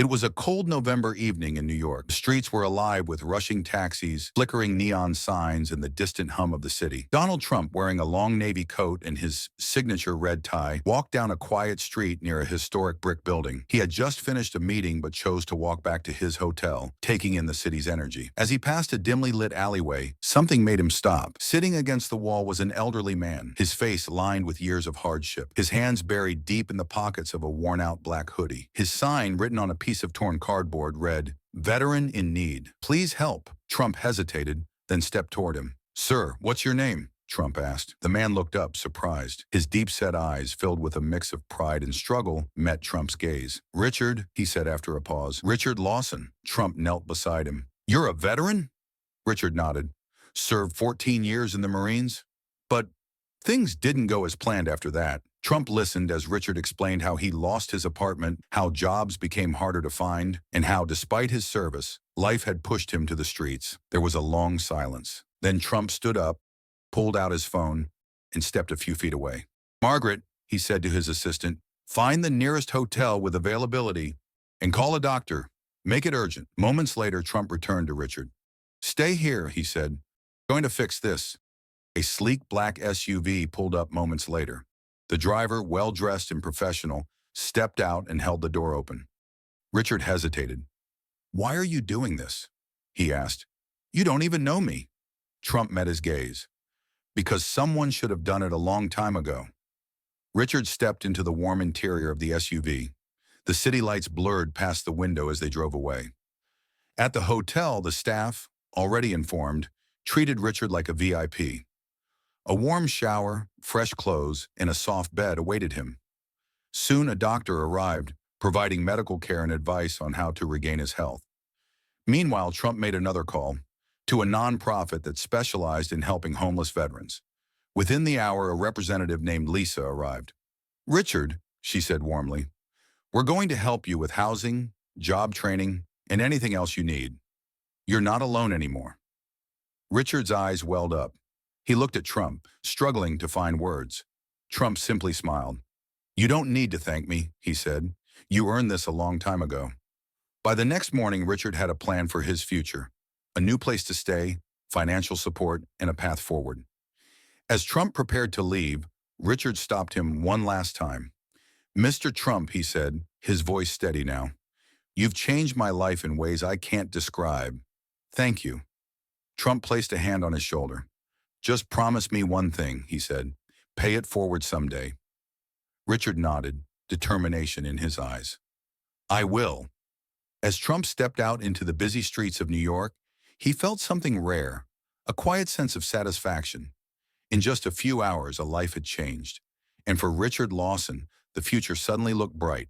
It was a cold November evening in New York. The streets were alive with rushing taxis, flickering neon signs, and the distant hum of the city. Donald Trump, wearing a long navy coat and his signature red tie, walked down a quiet street near a historic brick building. He had just finished a meeting but chose to walk back to his hotel, taking in the city's energy. As he passed a dimly lit alleyway, something made him stop. Sitting against the wall was an elderly man, his face lined with years of hardship, his hands buried deep in the pockets of a worn-out black hoodie. His sign, written on a piece of torn cardboard, read, "Veteran in need. Please help." Trump hesitated, then stepped toward him. "Sir, what's your name?" Trump asked. The man looked up, surprised. His deep-set eyes, filled with a mix of pride and struggle, met Trump's gaze. "Richard," he said after a pause. "Richard Lawson." Trump knelt beside him. "You're a veteran?" Richard nodded. "Served 14 years in the Marines?" "But things didn't go as planned after that." Trump listened as Richard explained how he lost his apartment, how jobs became harder to find, and how, despite his service, life had pushed him to the streets. There was a long silence. Then Trump stood up, pulled out his phone, and stepped a few feet away. "Margaret," he said to his assistant, "find the nearest hotel with availability and call a doctor. Make it urgent." Moments later, Trump returned to Richard. "Stay here," he said. "Going to fix this." A sleek black SUV pulled up moments later. The driver, well-dressed and professional, stepped out and held the door open. Richard hesitated. "Why are you doing this?" he asked. "You don't even know me." Trump met his gaze. "Because someone should have done it a long time ago." Richard stepped into the warm interior of the SUV. The city lights blurred past the window as they drove away. At the hotel, the staff, already informed, treated Richard like a VIP. A warm shower, fresh clothes, and a soft bed awaited him. Soon a doctor arrived, providing medical care and advice on how to regain his health. Meanwhile, Trump made another call to a nonprofit that specialized in helping homeless veterans. Within the hour, a representative named Lisa arrived. "Richard," she said warmly, "we're going to help you with housing, job training, and anything else you need. You're not alone anymore." Richard's eyes welled up. He looked at Trump, struggling to find words. Trump simply smiled. "You don't need to thank me," he said. "You earned this a long time ago." By the next morning, Richard had a plan for his future. A new place to stay, financial support, and a path forward. As Trump prepared to leave, Richard stopped him one last time. "Mr. Trump," he said, his voice steady now, "you've changed my life in ways I can't describe. Thank you." Trump placed a hand on his shoulder. "Just promise me one thing," he said. "Pay it forward someday." Richard nodded, determination in his eyes. "I will." As Trump stepped out into the busy streets of New York, he felt something rare, a quiet sense of satisfaction. In just a few hours, a life had changed. And for Richard Lawson, the future suddenly looked bright.